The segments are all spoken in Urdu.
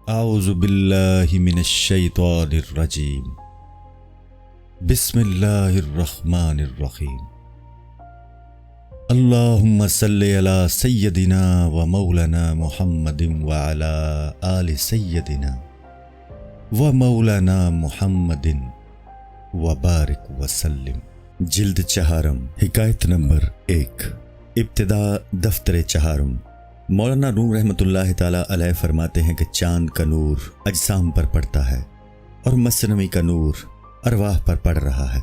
اعوذ باللہ من الشیطان الرجیم بسم اللہ الرحمن الرحیم اللہم صلی علی سیدنا و مولانا محمد وعلی آل سیدنا و مولانا محمد وبارک وسلم۔ جلد چہارم، حکایت نمبر 1۔ ابتدا دفتر چہارم۔ مولانا روم رحمۃ اللہ تعالیٰ علیہ فرماتے ہیں کہ چاند کا نور اجسام پر پڑتا ہے اور مثنوی کا نور ارواح پر پڑ رہا ہے۔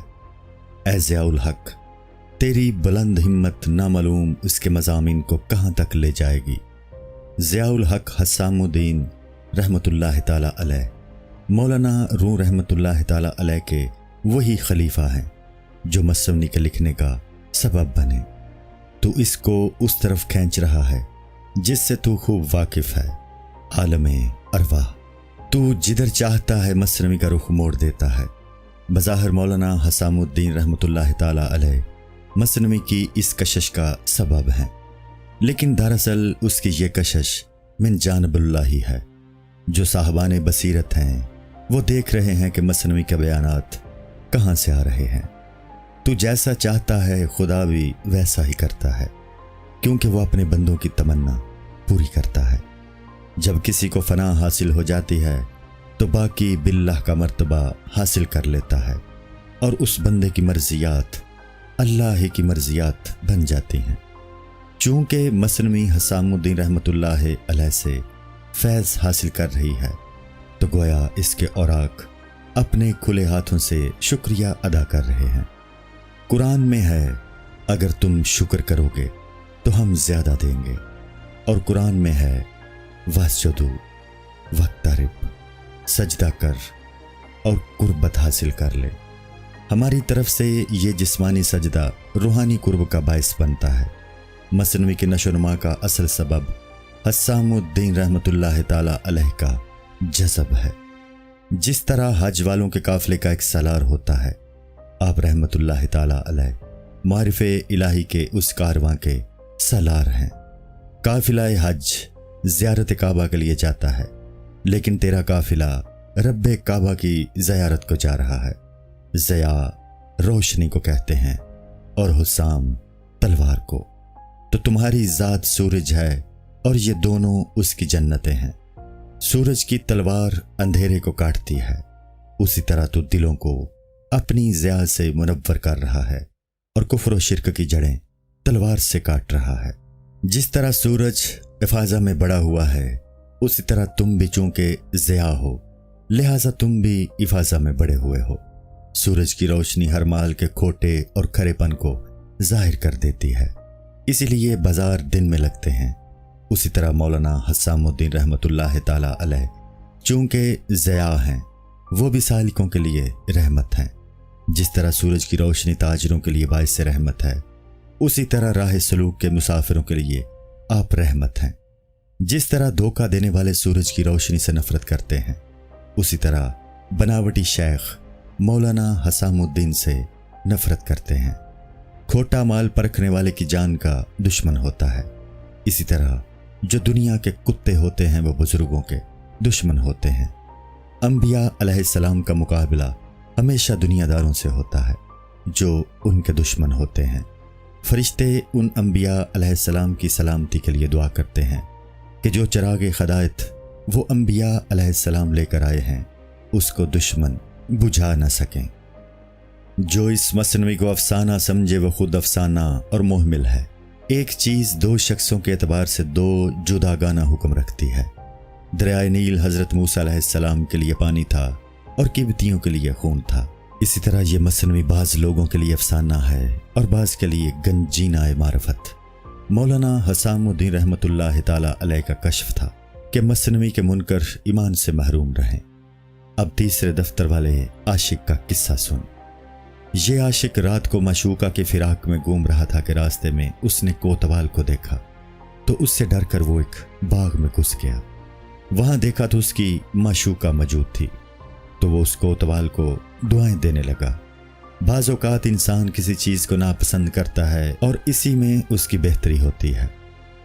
اے ضیاء الحق، تیری بلند ہمت نامعلوم اس کے مضامین کو کہاں تک لے جائے گی۔ ضیاء الحق حسام الدین رحمۃ اللہ تعالیٰ علیہ مولانا روم رحمۃ اللہ تعالیٰ علیہ کے وہی خلیفہ ہیں جو مثنوی کے لکھنے کا سبب بنے۔ تو اس کو اس طرف کھینچ رہا ہے جس سے تو خوب واقف ہے، عالم ارواح۔ تو جدھر چاہتا ہے مثنوی کا رخ موڑ دیتا ہے۔ بظاہر مولانا حسام الدین رحمۃ اللہ تعالیٰ علیہ مثنوی کی اس کشش کا سبب ہیں، لیکن دراصل اس کی یہ کشش من جانب اللہ ہی ہے۔ جو صاحبان بصیرت ہیں وہ دیکھ رہے ہیں کہ مثنوی کے بیانات کہاں سے آ رہے ہیں۔ تو جیسا چاہتا ہے خدا بھی ویسا ہی کرتا ہے، کیونکہ وہ اپنے بندوں کی تمنا پوری کرتا ہے۔ جب کسی کو فنا حاصل ہو جاتی ہے تو باقی باللہ کا مرتبہ حاصل کر لیتا ہے، اور اس بندے کی مرضیات اللہ ہی کی مرضیات بن جاتی ہیں۔ چونکہ مثنوی حسام الدین رحمۃ اللہ علیہ سے فیض حاصل کر رہی ہے تو گویا اس کے اوراق اپنے کھلے ہاتھوں سے شکریہ ادا کر رہے ہیں۔ قرآن میں ہے، اگر تم شکر کرو گے تو ہم زیادہ دیں گے، اور قرآن میں ہے وَاسْجُدُوا وَاقْتَرِب، سجدہ کر اور قربت حاصل کر لے۔ ہماری طرف سے یہ جسمانی سجدہ روحانی قرب کا باعث بنتا ہے۔ مثنوی کی نشو و نما کا اصل سبب حسام الدین رحمۃ اللہ تعالیٰ علیہ کا جذب ہے۔ جس طرح حج والوں کے قافلے کا ایک سالار ہوتا ہے، آپ رحمۃ اللہ تعالیٰ علیہ معرف الہی کے اس کارواں کے سالار ہیں۔ قافلہ حج زیارت کعبہ کے لیے جاتا ہے، لیکن تیرا قافلہ رب کعبہ کی زیارت کو جا رہا ہے۔ ضیاء روشنی کو کہتے ہیں اور حسام تلوار کو۔ تو تمہاری ذات سورج ہے اور یہ دونوں اس کی جنتیں ہیں۔ سورج کی تلوار اندھیرے کو کاٹتی ہے، اسی طرح تو دلوں کو اپنی ضیاء سے منور کر رہا ہے اور کفر و شرک کی جڑیں تلوار سے کاٹ رہا ہے۔ جس طرح سورج افاضہ میں بڑا ہوا ہے، اسی طرح تم بھی چونکہ ضیاء ہو لہٰذا تم بھی افاضہ میں بڑے ہوئے ہو۔ سورج کی روشنی ہر مال کے کھوٹے اور کھرے پن کو ظاہر کر دیتی ہے، اسی لیے بازار دن میں لگتے ہیں۔ اسی طرح مولانا حسام الدین رحمۃ اللہ تعالیٰ علیہ چونکہ ضیاء ہیں، وہ بھی سالکوں کے لیے رحمت ہیں۔ جس طرح سورج کی روشنی تاجروں کے لیے باعث رحمت ہے، اسی طرح راہ سلوک کے مسافروں کے لیے آپ رحمت ہیں۔ جس طرح دھوکہ دینے والے سورج کی روشنی سے نفرت کرتے ہیں، اسی طرح بناوٹی شیخ مولانا حسام الدین سے نفرت کرتے ہیں۔ کھوٹا مال پرکھنے والے کی جان کا دشمن ہوتا ہے، اسی طرح جو دنیا کے کتے ہوتے ہیں وہ بزرگوں کے دشمن ہوتے ہیں۔ انبیاء علیہ السلام کا مقابلہ ہمیشہ دنیا داروں سے ہوتا ہے جو ان کے دشمن ہوتے ہیں۔ فرشتے ان انبیاء علیہ السلام کی سلامتی کے لیے دعا کرتے ہیں کہ جو چراغ خدایت وہ انبیاء علیہ السلام لے کر آئے ہیں اس کو دشمن بجھا نہ سکیں۔ جو اس مثنوی کو افسانہ سمجھے وہ خود افسانہ اور محمل ہے۔ ایک چیز دو شخصوں کے اعتبار سے دو جداگانہ حکم رکھتی ہے۔ دریائے نیل حضرت موسیٰ علیہ السلام کے لیے پانی تھا اور قبطیوں کے لیے خون تھا۔ اسی طرح یہ مثنوی بعض لوگوں کے لیے افسانہ ہے اور بعض کے لیے گنجینہ معرفت۔ مولانا حسام الدین رحمۃ اللہ تعالیٰ علیہ کا کشف تھا کہ مثنوی کے منکر ایمان سے محروم رہیں۔ اب تیسرے دفتر والے عاشق کا قصہ سن۔ یہ عاشق رات کو معشوقہ کے فراق میں گھوم رہا تھا کہ راستے میں اس نے کوتوال کو دیکھا تو اس سے ڈر کر وہ ایک باغ میں گھس گیا۔ وہاں دیکھا تو اس کی معشوقہ موجود تھی، تو وہ اس کوتوال کو دعائیں دینے لگا۔ بعض اوقات انسان کسی چیز کو ناپسند کرتا ہے اور اسی میں اس کی بہتری ہوتی ہے۔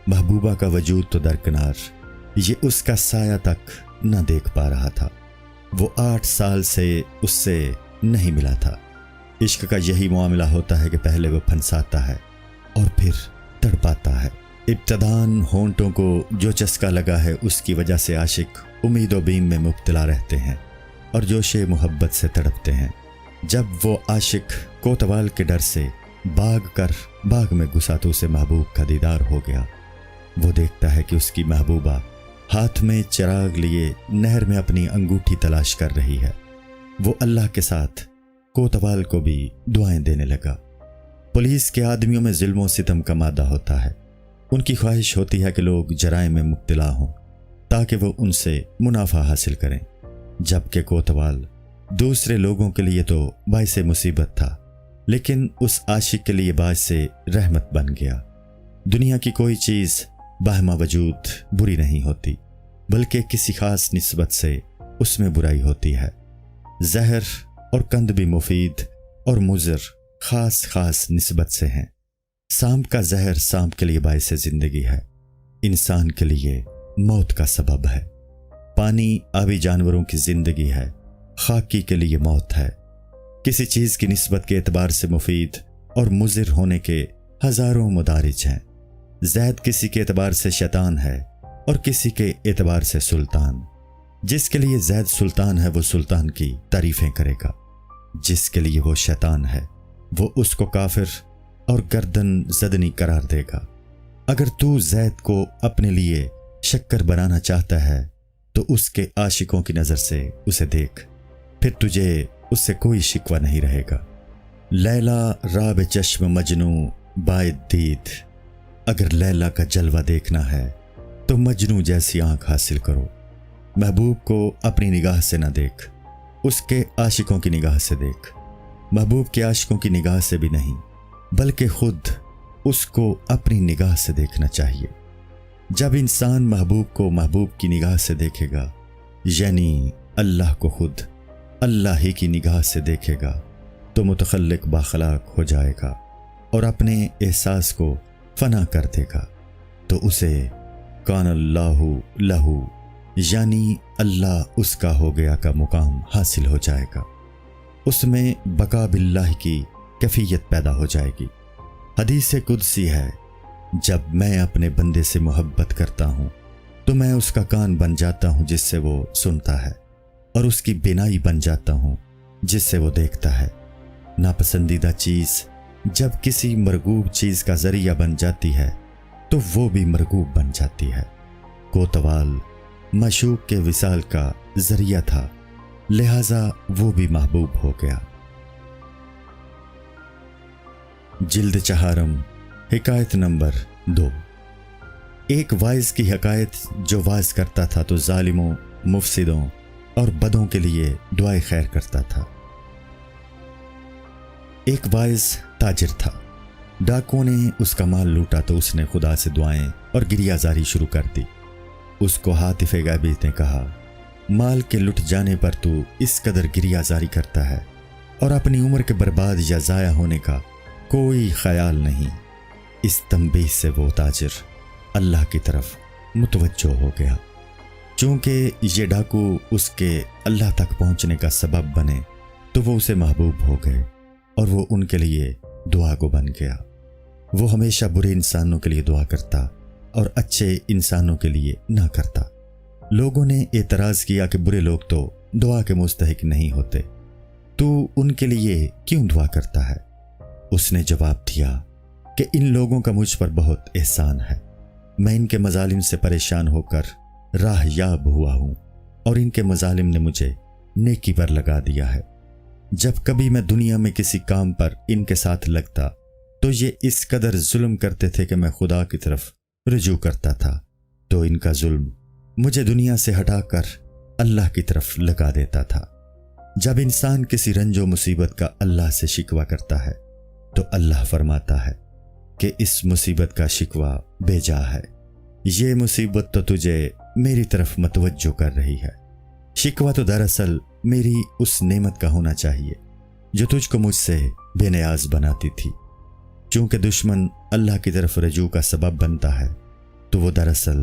محبوبہ کا وجود تو درکنار، یہ اس کا سایہ تک نہ دیکھ پا رہا تھا۔ وہ 8 سال سے اس سے نہیں ملا تھا۔ عشق کا یہی معاملہ ہوتا ہے کہ پہلے وہ پھنساتا ہے اور پھر تڑپاتا ہے۔ ابتداً ہونٹوں کو جو چسکا لگا ہے اس کی وجہ سے عاشق امید و بیم میں مبتلا رہتے ہیں اور جوش محبت سے تڑپتے ہیں۔ جب وہ عاشق کوتوال کے ڈر سے بھاگ کر باغ میں گھسا تو اسے محبوب کا دیدار ہو گیا۔ وہ دیکھتا ہے کہ اس کی محبوبہ ہاتھ میں چراغ لیے نہر میں اپنی انگوٹھی تلاش کر رہی ہے۔ وہ اللہ کے ساتھ کوتوال کو بھی دعائیں دینے لگا۔ پولیس کے آدمیوں میں ظلم و ستم کا مادہ ہوتا ہے۔ ان کی خواہش ہوتی ہے کہ لوگ جرائم میں مبتلا ہوں تاکہ وہ ان سے منافع حاصل کریں، جبکہ کوتوال دوسرے لوگوں کے لیے تو باعث مصیبت تھا، لیکن اس عاشق کے لیے باعث رحمت بن گیا۔ دنیا کی کوئی چیز باہمہ وجود بری نہیں ہوتی، بلکہ کسی خاص نسبت سے اس میں برائی ہوتی ہے۔ زہر اور قند بھی مفید اور مضر خاص نسبت سے ہیں۔ سانپ کا زہر سانپ کے لیے باعث زندگی ہے، انسان کے لیے موت کا سبب ہے۔ پانی آبی جانوروں کی زندگی ہے، خاکی کے لیے موت ہے۔ کسی چیز کی نسبت کے اعتبار سے مفید اور مضر ہونے کے ہزاروں مدارج ہیں۔ زید کسی کے اعتبار سے شیطان ہے اور کسی کے اعتبار سے سلطان۔ جس کے لیے زید سلطان ہے وہ سلطان کی تعریفیں کرے گا، جس کے لیے وہ شیطان ہے وہ اس کو کافر اور گردن زدنی قرار دے گا۔ اگر تو زید کو اپنے لیے شکر بنانا چاہتا ہے تو اس کے عاشقوں کی نظر سے اسے دیکھ، پھر تجھے اس سے کوئی شکوہ نہیں رہے گا۔ لیلا راب چشم مجنو باید دید، اگر لیلا کا جلوہ دیکھنا ہے تو مجنو جیسی آنکھ حاصل کرو۔ محبوب کو اپنی نگاہ سے نہ دیکھ، اس کے عاشقوں کی نگاہ سے دیکھ۔ محبوب کے عاشقوں کی نگاہ سے بھی نہیں، بلکہ خود اس کو اپنی نگاہ سے دیکھنا چاہیے۔ جب انسان محبوب کو محبوب کی نگاہ سے دیکھے گا، یعنی اللہ کو خود اللہ ہی کی نگاہ سے دیکھے گا، تو متخلق باخلاق ہو جائے گا اور اپنے احساس کو فنا کر دے گا، تو اسے کان اللہ لہو، یعنی اللہ اس کا ہو گیا کا مقام حاصل ہو جائے گا۔ اس میں بقا باللہ کی کیفیت پیدا ہو جائے گی۔ حدیث قدسی ہے، جب میں اپنے بندے سے محبت کرتا ہوں تو میں اس کا کان بن جاتا ہوں جس سے وہ سنتا ہے، اور اس کی بینائی بن جاتا ہوں جس سے وہ دیکھتا ہے۔ ناپسندیدہ چیز جب کسی مرغوب چیز کا ذریعہ بن جاتی ہے تو وہ بھی مرغوب بن جاتی ہے۔ کوتوال معشوق کے وصال کا ذریعہ تھا، لہذا وہ بھی محبوب ہو گیا۔ جلد چہارم، حکایت نمبر 2۔ ایک واعظ کی حکایت جو واعظ کرتا تھا تو ظالموں، مفسدوں اور بدوں کے لیے دعائے خیر کرتا تھا۔ ایک واعظ تاجر تھا، ڈاکوؤں نے اس کا مال لوٹا تو اس نے خدا سے دعائیں اور گریہ زاری شروع کر دی۔ اس کو حاطف غیبی نے کہا، مال کے لٹ جانے پر تو اس قدر گریہ زاری کرتا ہے اور اپنی عمر کے برباد یا ضائع ہونے کا کوئی خیال نہیں۔ اس تنبیہ سے وہ تاجر اللہ کی طرف متوجہ ہو گیا۔ چونکہ یہ ڈاکو اس کے اللہ تک پہنچنے کا سبب بنے تو وہ اسے محبوب ہو گئے اور وہ ان کے لیے دعا گو بن گیا۔ وہ ہمیشہ برے انسانوں کے لیے دعا کرتا اور اچھے انسانوں کے لیے نہ کرتا۔ لوگوں نے اعتراض کیا کہ برے لوگ تو دعا کے مستحق نہیں ہوتے، تو ان کے لیے کیوں دعا کرتا ہے؟ اس نے جواب دیا کہ ان لوگوں کا مجھ پر بہت احسان ہے، میں ان کے مظالم سے پریشان ہو کر راہ یاب ہوا ہوں اور ان کے مظالم نے مجھے نیکی پر لگا دیا ہے۔ جب کبھی میں دنیا میں کسی کام پر ان کے ساتھ لگتا تو یہ اس قدر ظلم کرتے تھے کہ میں خدا کی طرف رجوع کرتا تھا، تو ان کا ظلم مجھے دنیا سے ہٹا کر اللہ کی طرف لگا دیتا تھا۔ جب انسان کسی رنج و مصیبت کا اللہ سے شکوہ کرتا ہے تو اللہ فرماتا ہے کہ اس مصیبت کا شکوہ بے جا ہے، یہ مصیبت تو تجھے میری طرف متوجہ کر رہی ہے۔ شکوہ تو دراصل میری اس نعمت کا ہونا چاہیے جو تجھ کو مجھ سے بے نیاز بناتی تھی۔ چونکہ دشمن اللہ کی طرف رجوع کا سبب بنتا ہے تو وہ دراصل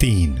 3।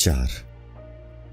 4।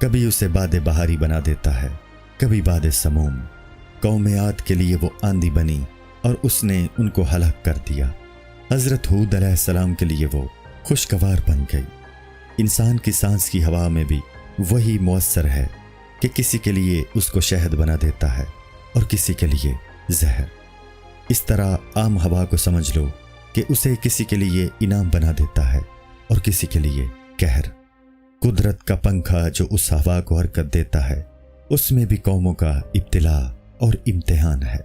کبھی اسے باد بہاری بنا دیتا ہے، کبھی باد سموم۔ قوم عاد کے لیے وہ آندھی بنی اور اس نے ان کو ہلاک کر دیا۔ حضرت ہود علیہ السلام کے لیے وہ خوشگوار بن گئی۔ انسان کی سانس کی ہوا میں بھی وہی مؤثر ہے کہ کسی کے لیے اس کو شہد بنا دیتا ہے اور کسی کے لیے زہر۔ اس طرح عام ہوا کو سمجھ لو کہ اسے کسی کے لیے انعام بنا دیتا ہے اور کسی کے لیے قہر۔ قدرت کا پنکھا جو اس ہوا کو حرکت دیتا ہے، اس میں بھی قوموں کا ابتلاء اور امتحان ہے۔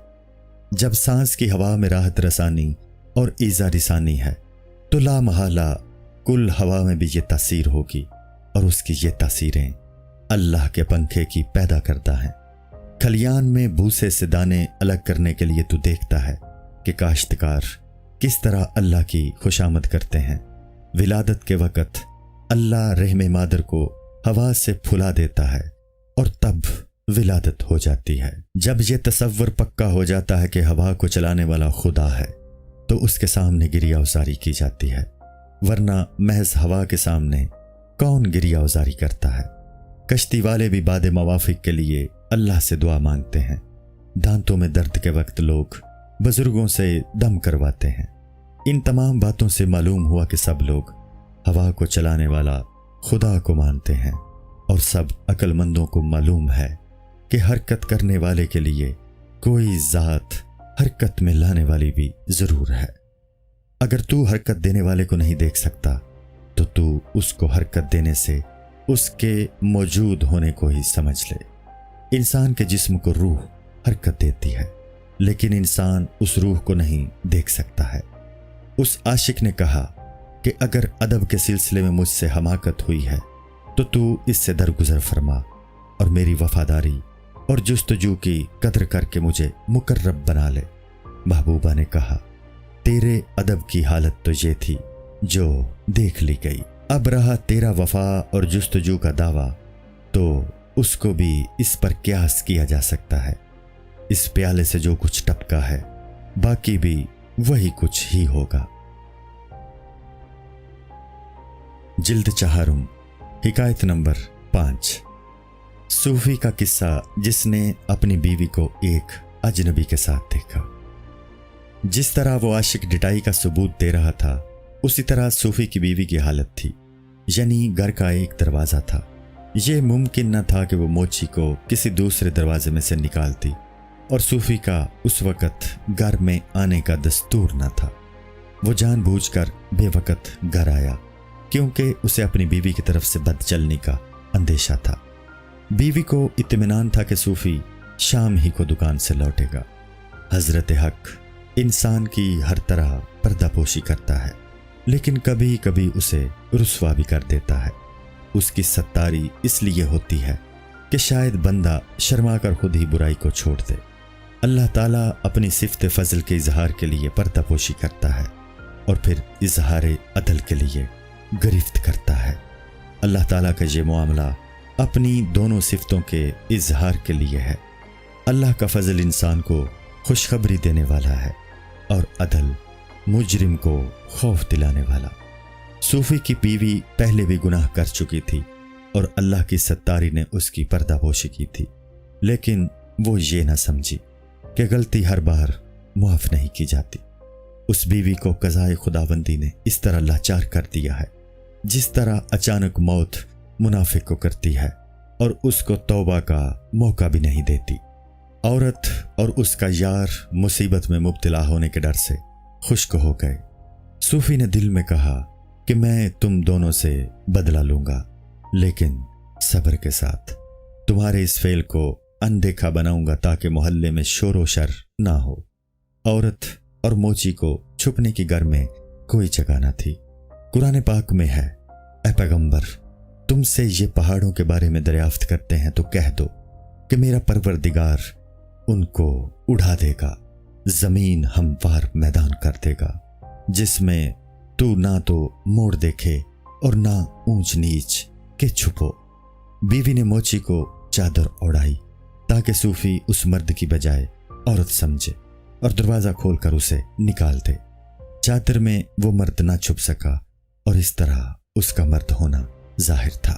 جب سانس کی ہوا میں راحت رسانی اور ایذا رسانی ہے تو لا محالہ کل ہوا میں بھی یہ تاثیر ہوگی، اور اس کی یہ تاثیریں اللہ کے پنکھے کی پیدا کرتا ہیں۔ کھلیان میں بھوسے سے دانے الگ کرنے کے لیے تو دیکھتا ہے کہ کاشتکار کس طرح اللہ کی خوشامد کرتے ہیں۔ ولادت کے وقت اللہ رحم مادر کو ہوا سے پھلا دیتا ہے اور تب ولادت ہو جاتی ہے۔ جب یہ تصور پکا ہو جاتا ہے کہ ہوا کو چلانے والا خدا ہے تو اس کے سامنے گریہ اوزاری کی جاتی ہے، ورنہ محض ہوا کے سامنے کون گریہ اوزاری کرتا ہے؟ کشتی والے بھی بعد موافق کے لیے اللہ سے دعا مانگتے ہیں۔ دانتوں میں درد کے وقت لوگ بزرگوں سے دم کرواتے ہیں۔ ان تمام باتوں سے معلوم ہوا کہ سب لوگ ہوا کو چلانے والا خدا کو مانتے ہیں، اور سب عقل مندوں کو معلوم ہے کہ حرکت کرنے والے کے لیے کوئی ذات حرکت میں لانے والی بھی ضرور ہے۔ اگر تو حرکت دینے والے کو نہیں دیکھ سکتا تو تو اس کو حرکت دینے سے اس کے موجود ہونے کو ہی سمجھ لے۔ انسان کے جسم کو روح حرکت دیتی ہے، لیکن انسان اس روح کو نہیں دیکھ سکتا ہے۔ اس عاشق نے کہا کہ اگر ادب کے سلسلے میں مجھ سے حماقت ہوئی ہے تو اس سے درگزر فرما اور میری وفاداری اور جستجو کی قدر کر کے مجھے مقرب بنا لے۔ محبوبہ نے کہا، تیرے ادب کی حالت تو یہ تھی جو دیکھ لی گئی، اب رہا تیرا وفا اور جستجو کا دعویٰ، تو اس کو بھی اس پر قیاس کیا جا سکتا ہے۔ اس پیالے سے جو کچھ ٹپکا ہے باقی بھی وہی کچھ ہی ہوگا۔ جلد چہارم، حکایت نمبر 5۔ صوفی کا قصہ جس نے اپنی بیوی کو ایک اجنبی کے ساتھ دیکھا۔ جس طرح وہ عاشق ڈٹائی کا ثبوت دے رہا تھا، اسی طرح صوفی کی بیوی کی حالت تھی، یعنی گھر کا ایک دروازہ تھا۔ یہ ممکن نہ تھا کہ وہ موچی کو کسی دوسرے دروازے میں سے نکالتی، اور صوفی کا اس وقت گھر میں آنے کا دستور نہ تھا۔ وہ جان بوجھ کر بے وقت گھر آیا کیونکہ اسے اپنی بیوی کی طرف سے بد چلنے کا اندیشہ تھا۔ بیوی کو اطمینان تھا کہ صوفی شام ہی کو دکان سے لوٹے گا۔ حضرت حق انسان کی ہر طرح پردہ پوشی کرتا ہے، لیکن کبھی کبھی اسے رسوا بھی کر دیتا ہے۔ اس کی ستاری اس لیے ہوتی ہے کہ شاید بندہ شرما کر خود ہی برائی کو چھوڑ دے۔ اللہ تعالیٰ اپنی صفت فضل کے اظہار کے لیے پردہ پوشی کرتا ہے اور پھر اظہار عدل کے لیے گرفت کرتا ہے۔ اللہ تعالیٰ کا یہ معاملہ اپنی دونوں صفتوں کے اظہار کے لیے ہے۔ اللہ کا فضل انسان کو خوشخبری دینے والا ہے اور عدل مجرم کو خوف دلانے والا۔ صوفی کی بیوی پہلے بھی گناہ کر چکی تھی اور اللہ کی ستاری نے اس کی پردہ پوشی کی تھی، لیکن وہ یہ نہ سمجھی کہ غلطی ہر بار معاف نہیں کی جاتی۔ اس بیوی کو قضائے خداوندی نے اس طرح لاچار کر دیا ہے جس طرح اچانک موت منافق کو کرتی ہے اور اس کو توبہ کا موقع بھی نہیں دیتی۔ عورت اور اس کا یار مصیبت میں مبتلا ہونے کے ڈر سے خشک ہو گئے۔ صوفی نے دل میں کہا کہ میں تم دونوں سے بدلہ لوں گا، لیکن صبر کے ساتھ تمہارے اس فعل کو اندیکھا بناؤں گا تاکہ محلے میں شور و شر نہ ہو۔ عورت اور موچی کو چھپنے کی گھر میں کوئی جگہ نہ تھی۔ قرآن پاک میں ہے، اے پیغمبر، تم سے یہ پہاڑوں کے بارے میں دریافت کرتے ہیں تو کہہ دو کہ میرا پروردگار ان کو اڑا دے گا، زمین ہموار میدان کر دے گا جس میں تو نہ تو موڑ دیکھے اور نہ اونچ نیچ کے چھپو۔ بیوی نے موچی کو چادر اوڑھائی تاکہ صوفی اس مرد کی بجائے عورت سمجھے اور دروازہ کھول کر اسے نکال دے۔ چادر میں وہ مرد نہ چھپ سکا اور اس طرح اس کا مرد ہونا ظاہر تھا۔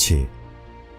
6।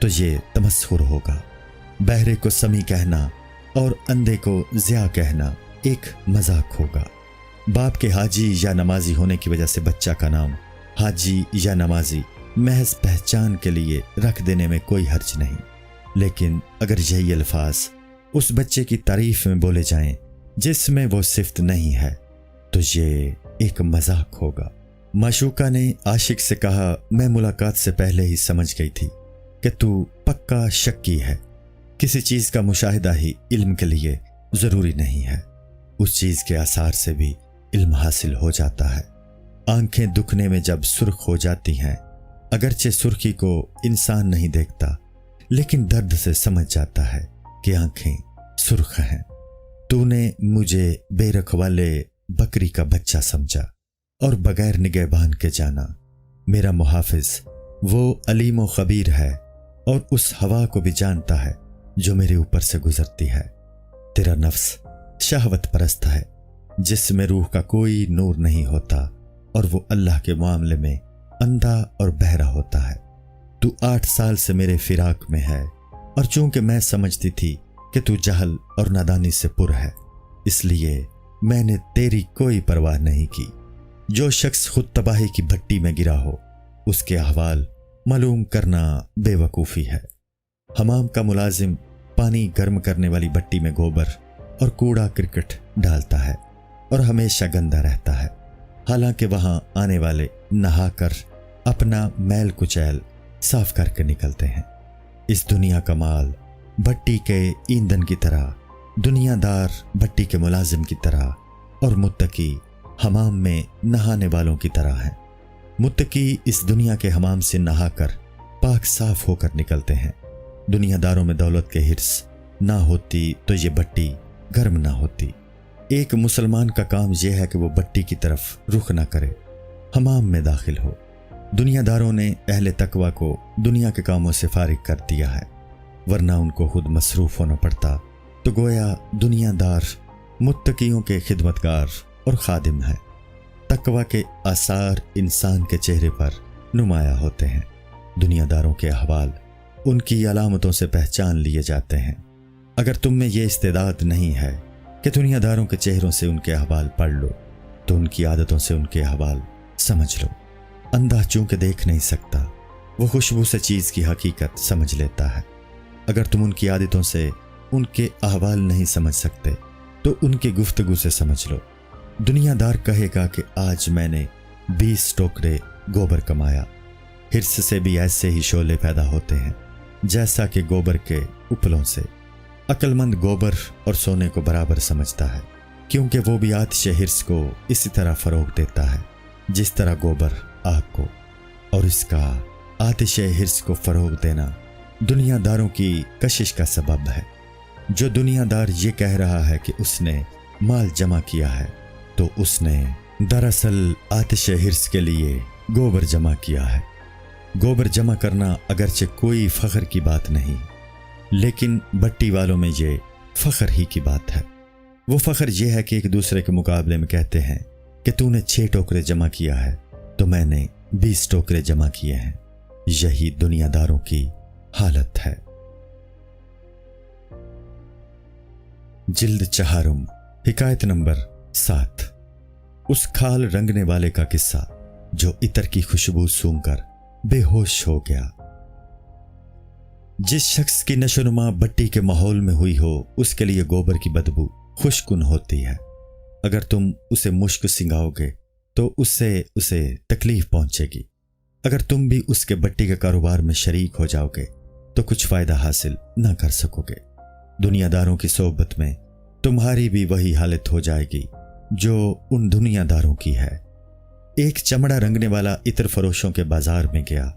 تو یہ تمسخر ہوگا۔ بہرے کو سمی کہنا اور اندھے کو ضیاء کہنا ایک مذاق ہوگا۔ باپ کے حاجی یا نمازی ہونے کی وجہ سے بچہ کا نام حاجی یا نمازی محض پہچان کے لیے رکھ دینے میں کوئی حرج نہیں، لیکن اگر یہی الفاظ اس بچے کی تعریف میں بولے جائیں جس میں وہ صفت نہیں ہے تو یہ ایک مذاق ہوگا۔ معشوقہ نے عاشق سے کہا، میں ملاقات سے پہلے ہی سمجھ گئی تھی کہ تو پکا شکی ہے۔ کسی چیز کا مشاہدہ ہی علم کے لیے ضروری نہیں ہے، اس چیز کے آثار سے بھی علم حاصل ہو جاتا ہے۔ آنکھیں دکھنے میں جب سرخ ہو جاتی ہیں، اگرچہ سرخی کو انسان نہیں دیکھتا لیکن درد سے سمجھ جاتا ہے کہ آنکھیں سرخ ہیں۔ تو نے مجھے بے رکھوالے بکری کا بچہ سمجھا اور بغیر نگہبان کے جانا۔ میرا محافظ وہ علیم و خبیر ہے اور اس ہوا کو بھی جانتا ہے جو میرے اوپر سے گزرتی ہے۔ تیرا نفس شہوت پرست ہے جس میں روح کا کوئی نور نہیں ہوتا اور وہ اللہ کے معاملے میں اندھا اور بہرا ہوتا ہے۔ تو 8 سال سے میرے فراق میں ہے اور چونکہ میں سمجھتی تھی کہ تو جہل اور نادانی سے پر ہے، اس لیے میں نے تیری کوئی پرواہ نہیں کی۔ جو شخص خود تباہی کی بھٹی میں گرا ہو اس کے احوال معلوم کرنا بے وقوفی ہے۔ حمام کا ملازم پانی گرم کرنے والی بھٹی میں گوبر اور کوڑا کرکٹ ڈالتا ہے اور ہمیشہ گندا رہتا ہے، حالانکہ وہاں آنے والے نہا کر اپنا میل کچیل صاف کر کے نکلتے ہیں۔ اس دنیا کا مال بھٹی کے ایندھن کی طرح، دنیا دار بھٹی کے ملازم کی طرح اور متقی حمام میں نہانے والوں کی طرح ہیں۔ متقی اس دنیا کے حمام سے نہا کر پاک صاف ہو کر نکلتے ہیں۔ دنیا داروں میں دولت کے حرص نہ ہوتی تو یہ بھٹی گرم نہ ہوتی۔ ایک مسلمان کا کام یہ ہے کہ وہ بھٹی کی طرف رخ نہ کرے، حمام میں داخل ہو۔ دنیا داروں نے اہل تقوی کو دنیا کے کاموں سے فارغ کر دیا ہے، ورنہ ان کو خود مصروف ہونا پڑتا تو گویا دنیا دار متقیوں کے خدمتگار اور خادم ہیں۔ تقوی کے آثار انسان کے چہرے پر نمایاں ہوتے ہیں۔ دنیا داروں کے احوال ان کی علامتوں سے پہچان لیے جاتے ہیں۔ اگر تم میں یہ استعداد نہیں ہے کہ دنیا داروں کے چہروں سے ان کے احوال پڑھ لو تو ان کی عادتوں سے ان کے احوال سمجھ لو۔ اندھا چونکہ دیکھ نہیں سکتا، وہ خوشبو سے چیز کی حقیقت سمجھ لیتا ہے۔ اگر تم ان کی عادتوں سے ان کے احوال نہیں سمجھ سکتے تو ان کی گفتگو سے سمجھ لو۔ دنیا دار کہے گا کہ آج میں نے 20 ٹوکرے گوبر کمایا۔ حرص سے بھی ایسے ہی شعلے پیدا ہوتے ہیں جیسا کہ گوبر کے اپلوں سے۔ عقل مند گوبر اور سونے کو برابر سمجھتا ہے، کیونکہ وہ بھی آتش حرص کو اسی طرح فروغ دیتا ہے جس طرح گوبر آگ کو، اور اس کا آتش حرص کو فروغ دینا دنیا داروں کی کشش کا سبب ہے۔ جو دنیا دار یہ کہہ رہا ہے کہ اس نے مال جمع کیا ہے تو اس نے دراصل آتش حرص کے لیے گوبر جمع کیا ہے۔ گوبر جمع کرنا اگرچہ کوئی فخر کی بات نہیں، لیکن بھٹی والوں میں یہ فخر ہی کی بات ہے۔ وہ فخر یہ ہے کہ ایک دوسرے کے مقابلے میں کہتے ہیں کہ تو نے 6 ٹوکرے جمع کیا ہے تو میں نے 20 ٹوکرے جمع کیے ہیں۔ یہی دنیا داروں کی حالت ہے۔ جلد 4، حکایت نمبر 7۔ اس کھال رنگنے والے کا قصہ جو عطر کی خوشبو سونگھ کر بے ہوش ہو گیا۔ جس شخص کی نشو نما بھٹی کے ماحول میں ہوئی ہو اس کے لیے گوبر کی بدبو خوشگن ہوتی ہے۔ اگر تم اسے مشک سنگھاؤ گے تو اسے تکلیف پہنچے گی۔ اگر تم بھی اس کے بھٹی کے کاروبار میں شریک ہو جاؤ گے تو کچھ فائدہ حاصل نہ کر سکو گے۔ دنیا داروں کی صحبت میں تمہاری بھی وہی حالت ہو جائے گی جو ان دنیا داروں کی ہے۔ ایک چمڑا رنگنے والا عطر فروشوں کے بازار میں گیا،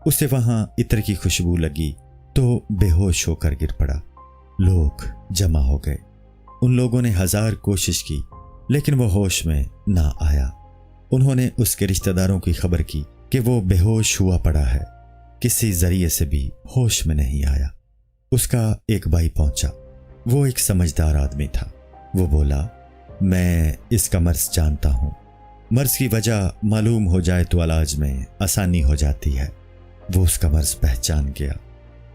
اسے وہاں عطر کی خوشبو لگی تو بے ہوش ہو کر گر پڑا۔ لوگ جمع ہو گئے، ان لوگوں نے 1000 کوشش کی لیکن وہ ہوش میں نہ آیا۔ انہوں نے اس کے رشتہ داروں کی خبر کی کہ وہ بے ہوش ہوا پڑا ہے، کسی ذریعے سے بھی ہوش میں نہیں آیا۔ اس کا ایک بھائی پہنچا، وہ ایک سمجھدار آدمی تھا۔ وہ بولا، میں اس کا مرض جانتا ہوں، مرض کی وجہ معلوم ہو جائے تو علاج میں آسانی ہو جاتی ہے۔ وہ اس کا مرض پہچان گیا،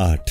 8।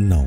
9।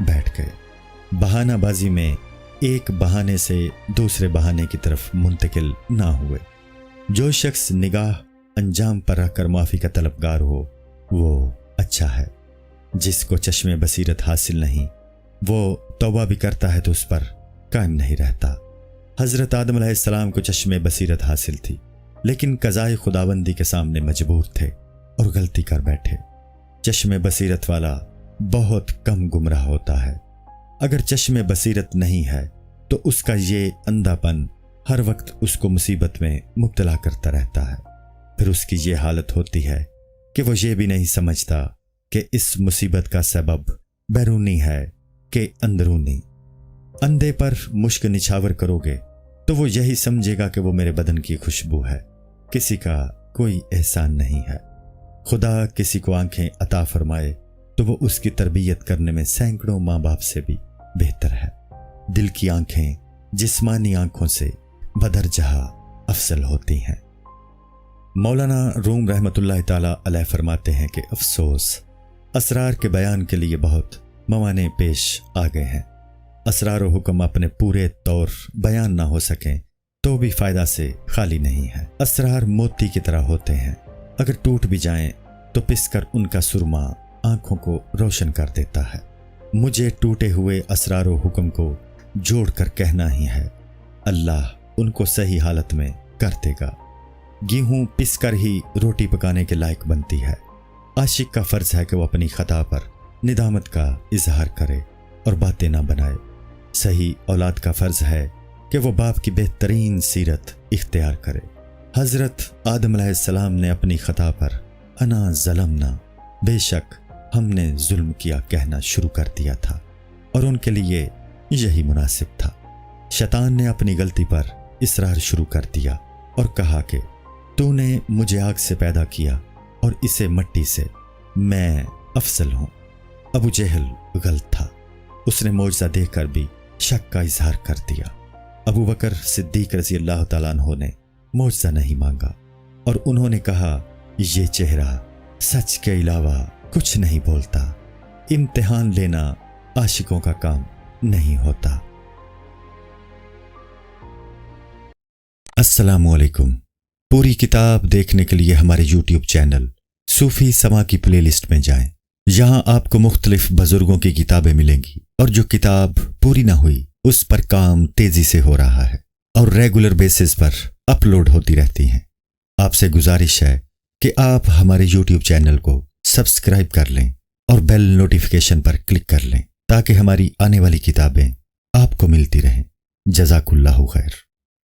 بیٹھ گئے۔ بہانہ بازی میں ایک بہانے سے دوسرے بہانے کی طرف منتقل نہ ہوئے۔ جو شخص نگاہ انجام پر رکھ کر معافی کا طلبگار ہو وہ اچھا ہے۔ جس کو چشم بصیرت حاصل نہیں وہ توبہ بھی کرتا ہے تو اس پر قائم نہیں رہتا۔ حضرت آدم علیہ السلام کو چشم بصیرت حاصل تھی، لیکن قضائے خداوندی کے سامنے مجبور تھے اور غلطی کر بیٹھے۔ چشم بصیرت والا بہت کم گمراہ ہوتا ہے۔ اگر چشم بصیرت نہیں ہے تو اس کا یہ اندھا پن ہر وقت اس کو مصیبت میں مبتلا کرتا رہتا ہے۔ پھر اس کی یہ حالت ہوتی ہے کہ وہ یہ بھی نہیں سمجھتا کہ اس مصیبت کا سبب بیرونی ہے کہ اندرونی۔ اندھے پر مشک نچھاور کرو گے تو وہ یہی سمجھے گا کہ وہ میرے بدن کی خوشبو ہے۔ کسی کا کوئی احسان نہیں ہے۔ خدا کسی کو آنکھیں عطا فرمائے تو وہ اس کی تربیت کرنے میں سینکڑوں ماں باپ سے بھی بہتر ہے۔ دل کی آنکھیں جسمانی آنکھوں سے بدرجہ افضل ہوتی ہیں۔ مولانا روم رحمۃ اللہ تعالی علیہ فرماتے ہیں کہ افسوس، اسرار کے بیان کے لیے بہت موانع پیش آ گئے ہیں۔ اسرار و حکم اپنے پورے طور بیان نہ ہو سکیں تو بھی فائدہ سے خالی نہیں ہے۔ اسرار موتی کی طرح ہوتے ہیں، اگر ٹوٹ بھی جائیں تو پس کر ان کا سرما آنکھوں کو روشن کر دیتا ہے۔ مجھے ٹوٹے ہوئے اسرار و حکم کو جوڑ کر کہنا ہی ہے، اللہ ان کو صحیح حالت میں کر دے گا۔ گیہوں پس کر ہی روٹی پکانے کے لائق بنتی ہے۔ عاشق کا فرض ہے کہ وہ اپنی خطا پر ندامت کا اظہار کرے اور باتیں نہ بنائے۔ صحیح اولاد کا فرض ہے کہ وہ باپ کی بہترین سیرت اختیار کرے۔ حضرت آدم علیہ السلام نے اپنی خطا پر انا ظلمنا، بے شک ہم نے ظلم کیا کہنا شروع کر دیا تھا، اور ان کے لیے یہی مناسب تھا۔ شیطان نے اپنی غلطی پر اصرار شروع کر دیا اور کہا کہ تو نے مجھے آگ سے پیدا کیا اور اسے مٹی سے، میں افضل ہوں۔ ابو جہل غلط تھا، اس نے معجزہ دیکھ کر بھی شک کا اظہار کر دیا۔ ابو بکر صدیق رضی اللہ تعالیٰ عنہ نے معجزہ نہیں مانگا اور انہوں نے کہا یہ چہرہ سچ کے علاوہ کچھ نہیں بولتا۔ امتحان لینا عاشقوں کا کام نہیں ہوتا۔ السلام علیکم۔ پوری کتاب دیکھنے کے لیے ہمارے یوٹیوب چینل صوفی سما کی پلے لسٹ میں جائیں۔ یہاں آپ کو مختلف بزرگوں کی کتابیں ملیں گی، اور جو کتاب پوری نہ ہوئی اس پر کام تیزی سے ہو رہا ہے اور ریگولر بیسس پر اپلوڈ ہوتی رہتی ہیں۔ آپ سے گزارش ہے کہ آپ ہمارے یوٹیوب چینل کو سبسکرائب کر لیں اور بیل نوٹیفیکیشن پر کلک کر لیں تاکہ ہماری آنے والی کتابیں آپ کو ملتی رہیں۔ جزاک اللہ خیر۔